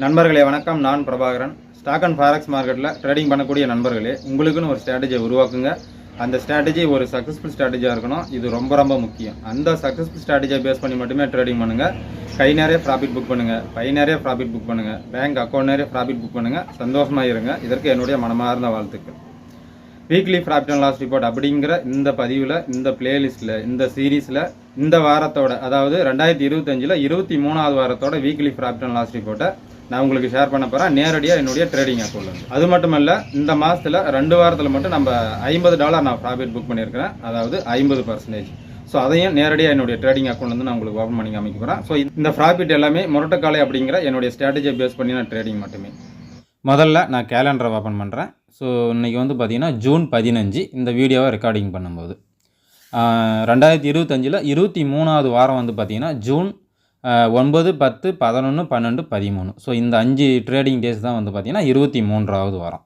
நண்பர்களே வணக்கம், நான் பிரபாகரன். ஸ்டாக் அண்ட் ஃபாரெக்ஸ் மார்க்கெட்டில் ட்ரேடிங் பண்ணக்கூடிய நண்பர்களே, உங்களுக்குன்னு ஒரு ஸ்ட்ராட்டஜியை உருவாக்குங்க. அந்த ஸ்ட்ராட்டஜி ஒரு சக்ஸஸ்ஃபுல் ஸ்ட்ராட்டஜியாக இருக்கணும். இது ரொம்ப ரொம்ப முக்கியம். அந்த சக்ஸஸ்ஃபுல் ஸ்ட்ராட்டஜியை பேஸ் பண்ணி மட்டுமே ட்ரேடிங் பண்ணுங்கள். கை நிறைய ப்ராஃபிட் புக் பண்ணுங்கள், பை நிறைய ப்ராஃபிட் புக் பண்ணுங்கள், பேங்க் அக்கௌண்ட் நிறைய ப்ராஃபிட் புக் பண்ணுங்கள். சந்தோஷமாக இருங்க. இதற்கு என்னுடைய மனமார்ந்த வாழ்த்துக்கள். Weekly profit and loss report அப்படிங்கிற இந்த பதிவில், இந்த பிளேலிஸ்ட்டில், இந்த சீரீஸில் இந்த வாரத்தோட, அதாவது 2025 23வது வாரத்தோட வீக்லி ப்ராஃபிட் அண்ட் லாஸ் ரிப்போர்ட்டை நான் உங்களுக்கு ஷேர் பண்ண போகிறேன், நேரடியாக என்னுடைய ட்ரேடிங் அக்கௌண்ட்ல. அது மட்டும் இல்லை, இந்த மாதத்தில் 2 வாரத்தில் மட்டும் நம்ம $50 நான் ப்ராஃபிட் புக் பண்ணியிருக்கிறேன், அதாவது 50%. ஸோ அதையும் நேரடியாக என்னுடைய ட்ரேடிங் அக்கௌண்ட் வந்து நான் உங்களுக்கு ஓப்பன் பண்ணி காமிக்க போகிறேன். ஸோ இந்த ப்ராஃபிட் எல்லாமே முரட்டக்காலை அப்படிங்கிற என்னுடைய ஸ்ட்ராட்டஜியை பேஸ் பண்ணி நான் ட்ரேடிங் மட்டுமே. முதல்ல நான் கேலண்டரை ஓப்பன் பண்ணுறேன். ஸோ இன்றைக்கி வந்து பார்த்திங்கன்னா ஜூன் 15 இந்த வீடியோவை ரெக்கார்டிங் பண்ணும்போது 2025 23வது வாரம் வந்து பார்த்திங்கன்னா ஜூன் 9, 10, 11, 12, 13. ஸோ இந்த 5 ட்ரேடிங் டேஸ் தான் வந்து பார்த்திங்கன்னா 23வது வாரம்.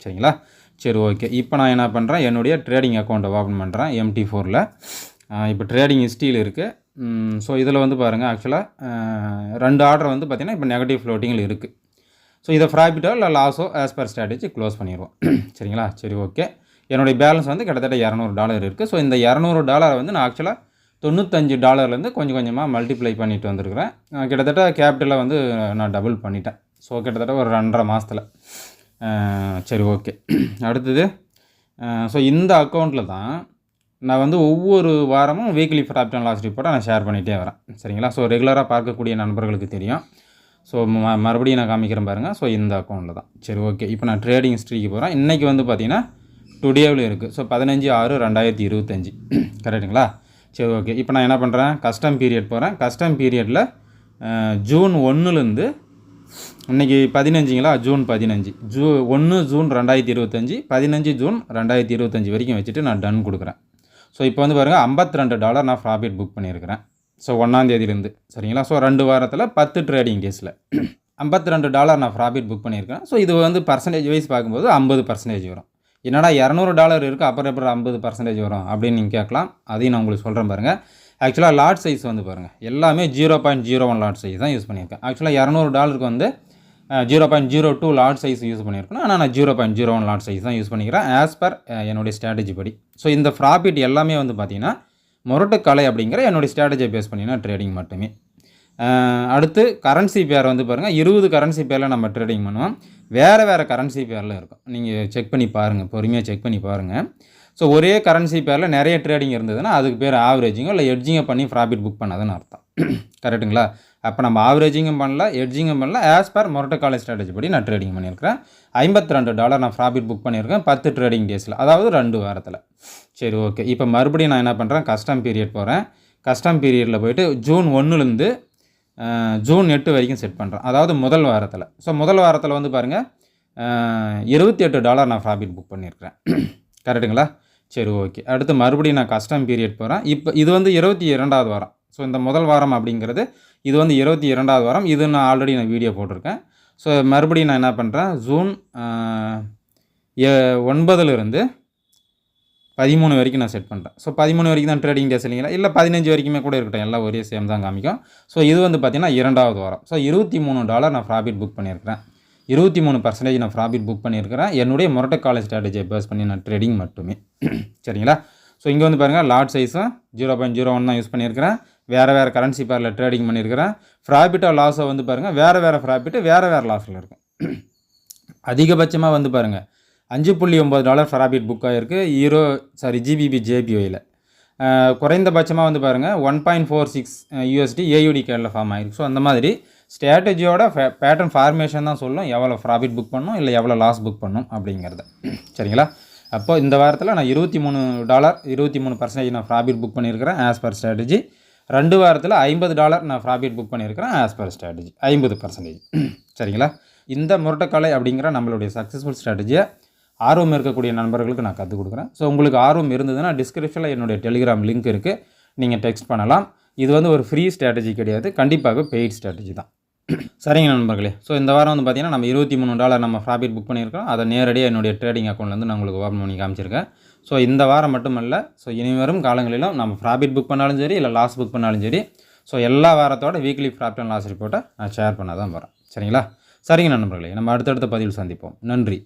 சரிங்களா? சரி, ஓகே. இப்போ நான் என்ன பண்ணுறேன், என்னுடைய ட்ரேடிங் அக்கௌண்ட்டை ஓப்பன் பண்ணுறேன். MT4ல் இப்போ ட்ரேடிங் ஹிஸ்ட்ரியில் இருக்குது. ஸோ இதில் வந்து பாருங்கள், ஆக்சுவலாக 2 ஆர்டர் வந்து பார்த்திங்கன்னா இப்போ நெகட்டிவ் ஃப்ளோட்டிங்கில் இருக்குது. ஸோ இதை ப்ராஃபிட்டோ இல்லை லாஸோ ஆஸ் பர் ஸ்ட்ராட்டஜி க்ளோஸ் பண்ணிடுவோம். சரிங்களா? சரி, ஓகே. என்னுடைய பேலன்ஸ் வந்து கிட்டத்தட்ட $200 இருக்குது. ஸோ இந்த $200 வந்து நான் ஆக்சுவலாக $95 கொஞ்சம் கொஞ்சமாக மல்டிப்ளை பண்ணிட்டு வந்திருக்கிறேன். கிட்டத்தட்ட கேபிட்டலில் வந்து நான் டபுள் பண்ணிட்டேன். ஸோ கிட்டத்தட்ட ஒரு 2.5 மாதத்தில். சரி, ஓகே. அடுத்தது, ஸோ இந்த அக்கௌண்ட்டில் தான் நான் வந்து ஒவ்வொரு வாரமும் வீக்லி ப்ராஃபிட் அண்ட் லாஸ் ரிப்போர்ட்டை நான் ஷேர் பண்ணிகிட்டே வரேன். சரிங்களா? ஸோ ரெகுலராக பார்க்கக்கூடிய நண்பர்களுக்கு தெரியும். ஸோ மறுபடியும் நான் காமிக்கிறேன் பாருங்கள். ஸோ இந்த அக்கௌண்ட்டில் தான். சரி, ஓகே. இப்போ நான் ட்ரேடிங் ஹிஸ்ட்ரிக்கு போகிறேன். இன்றைக்கி வந்து பார்த்திங்கன்னா டுடேவில் இருக்குது. ஸோ 15/6/2025. கரெக்டுங்களா? சரி, ஓகே. இப்போ நான் என்ன பண்ணுறேன், கஸ்டம் பீரியட் போகிறேன். கஸ்டம் பீரியடில் ஜூன் 1லேருந்து இன்றைக்கி 15ங்களா, ஜூன் 15, 1 ஜூன் 2025, 15 ஜூன் 2025 வரைக்கும் வச்சுட்டு நான் டன் கொடுக்குறேன். ஸோ இப்போ வந்து பாருங்கள், $52 நான் ப்ராஃபிட் புக் பண்ணியிருக்கிறேன். ஸோ 1ஆம் தேதியிலேருந்து. சரிங்களா? ஸோ 2 வாரத்தில் 10 ட்ரேடிங் டேஸில் $52 நான் ப்ராஃபிட் புக் பண்ணியிருக்கேன். ஸோ இது வந்து பர்சன்டேஜ் வைஸ் பார்க்கும்போது 50% வரும். என்னடா $200 இருக்குது, அப்புறம் எப்படி 50% வரும் அப்படின்னு நீங்கள் கேட்கலாம். அதையும் நான் உங்களுக்கு சொல்கிறேன் பாருங்கள். ஆக்சுவலாக லாட் சைஸ் வந்து பாருங்கள், எல்லாமே 0.01 லாட் சைஸ் தான் யூஸ் பண்ணியிருக்கேன். ஆக்சுவலாக $200 வந்து 0.02 லாட் சைஸ் யூஸ் பண்ணியிருக்கேன். ஆனால் நான் 0.01 லாட் சைஸ் தான் யூஸ் பண்ணிக்கிறேன் ஆஸ் பர் என்னுடைய ஸ்ட்ராட்டஜி படி. ஸோ இந்த ப்ராஃபிட் எல்லாமே வந்து பார்த்திங்கன்னா முரட்டுக்கலை அப்படிங்கிற என்னுடைய ஸ்ட்ராட்டஜியை பேஸ் பண்ணினா ட்ரேடிங் மட்டுமே. அடுத்து கரன்சி பேர் வந்து பாருங்கள், 20 கரன்சி பேரில் நம்ம ட்ரேடிங் பண்ணுவோம். வேறு கரன்சி பேரில் இருக்கும். நீங்கள் செக் பண்ணி பாருங்கள், பொறுமையாக செக் பண்ணி பாருங்கள். ஸோ ஒரே கரன்சி பேரில் நிறைய ட்ரேடிங் இருந்ததுன்னா அதுக்கு பேர் ஆவரேஜிங்கோ இல்லை எட்ஜிங்கோ பண்ணி ப்ராஃபிட் புக் பண்ணாதுன்னு அர்த்தம். கரெக்டுங்களா? அப்போ நம்ம ஆவரேஜிங்கும் பண்ணல, எட்ஜிங்கும் பண்ணல, ஆஸ் பர் முரட்டுக்காலை ஸ்ட்ராட்டஜி படி நான் ட்ரேடிங் பண்ணியிருக்கிறேன். $52 நான் ப்ராஃபிட் புக் பண்ணியிருக்கேன் 10 ட்ரேடிங் டேஸில், அதாவது 2 வாரத்தில். சரி, ஓகே. இப்போ மறுபடியும் நான் என்ன பண்ணுறேன், கஸ்டம் பீரியட் போகிறேன். கஸ்டம் பீரியடில் போய்ட்டு ஜூன் 1லேருந்து ஜூன் 8 வரைக்கும் செட் பண்ணுறேன், அதாவது முதல் வாரத்தில். ஸோ முதல் வாரத்தில் வந்து பாருங்கள், $28 நான் ப்ராஃபிட் புக் பண்ணியிருக்கிறேன். கரெக்டுங்களா? சரி, ஓகே. அடுத்து மறுபடியும் நான் கஸ்டம் பீரியட் போகிறேன். இப்போ இது வந்து 22வது வாரம். ஸோ இந்த முதல் வாரம் அப்படிங்கிறது இது வந்து 22வது வாரம். இது நான் ஆல்ரெடி வீடியோ போட்டிருக்கேன். ஸோ மறுபடியும் நான் என்ன பண்ணுறேன், ஜூன் 9லேருந்து 13 வரைக்கும் நான் செட் பண்ணுறேன். ஸோ 13 வரைக்கும் தான் ட்ரேடிங் டேஸ் இல்லைங்களா, இல்லை 15 வரைக்குமே கூட இருக்கட்டும், எல்லாம் ஒரே சேம் தான் காமிக்கும். ஸோ இது வந்து பார்த்திங்கன்னா 2வது வாரம். ஸோ $23 நான் ப்ராஃபிட் புக் பண்ணியிருக்கிறேன். 23% நான் ப்ராஃபிட் புக் பண்ணியிருக்கிறேன். என்னுடைய முரட்டுக்காலை ஸ்ட்ராட்டஜியை பேஸ் பண்ணி நான் ட்ரேடிங் மட்டுமே. சரிங்களா? ஸோ இங்கே வந்து பாருங்கள், லாட் சைஸும் 0.01 தான் யூஸ் பண்ணியிருக்கிறேன். வேறு கரன்சி பேரில் ட்ரேடிங் பண்ணியிருக்கிறேன். ப்ராஃபிட்டோ லாஸோ வந்து பாருங்கள், வேறு ப்ராஃபிட்டு வேறு லாஸில் இருக்கும். அதிகபட்சமாக வந்து பாருங்கள், $5.9 ப்ராஃபிட் புக் ஆகிருக்கு GBP JPYயில். குறைந்தபட்சமாக வந்து பாருங்கள், 1.46 USD AUD கேடில் ஃபார்ம் ஆகிருக்கு. ஸோ அந்த மாதிரி ஸ்ட்ராட்டஜியோட பேட்டர்ன் ஃபார்மேஷன் தான் சொல்லும் எவ்வளோ ப்ராஃபிட் புக் பண்ணணும் இல்லை எவ்வளோ லாஸ் புக் பண்ணணும் அப்படிங்கிறத. சரிங்களா? அப்போது இந்த வாரத்தில் நான் $23 23% நான் ப்ராஃபிட் புக் பண்ணியிருக்கிறேன் ஆஸ் பர் ஸ்ட்ராட்டஜி. 2 வாரத்தில் $50 நான் ப்ராஃபிட் புக் பண்ணியிருக்கிறேன் ஆஸ் பர் ஸ்ட்ராட்டஜி, 50%. சரிங்களா? இந்த முரட்டுக்காலை அப்படிங்கிற நம்மளுடைய சக்ஸஸ்ஃபுல் ஸ்ட்ராட்டஜியை ஆர்வம் இருக்கக்கூடிய நண்பர்களுக்கு நான் கற்றுக் கொடுக்குறேன். ஸோ உங்களுக்கு ஆர்வம் இருந்ததுன்னா டிஸ்கிரிப்ஷனில் என்னுடைய டெலிகிராம் லிங்க் இருக்குது, நீங்கள் டெக்ஸ்ட் பண்ணலாம். இது வந்து ஒரு ஃப்ரீ ஸ்ட்ராட்டஜி கிடையாது, கண்டிப்பாக பெய்ட் ஸ்ட்ராட்டஜி தான். சரிங்க நண்பர்களே, ஸோ இந்த வாரம் வந்து பார்த்திங்கன்னா நம்ம $23 நம்ம ப்ராஃபிட் புக் பண்ணியிருக்கோம். அதை நேரடியாக என்னுடைய ட்ரேடிங் அக்கௌண்ட்லேருந்து நான் உங்களுக்கு ஓப்பன் பண்ணி காமிச்சிருக்கேன். ஸோ இந்த வாரம் மட்டுமல்ல, ஸோ இனி வரும் காலங்களிலும் நம்ம ப்ராஃபிட் புக் பண்ணாலும் சரி இல்லை லாஸ் புக் பண்ணாலும் சரி, ஸோ எல்லா வாரத்தோட வீக்லி ப்ராஃபிட் அண்ட் லாஸ் ரிப்போர்ட்டை நான் ஷேர் பண்ண தான் போகிறேன். சரிங்களா? சரிங்க நண்பர்களே, நம்ம அடுத்தடுத்த பதிவில் சந்திப்போம். நன்றி.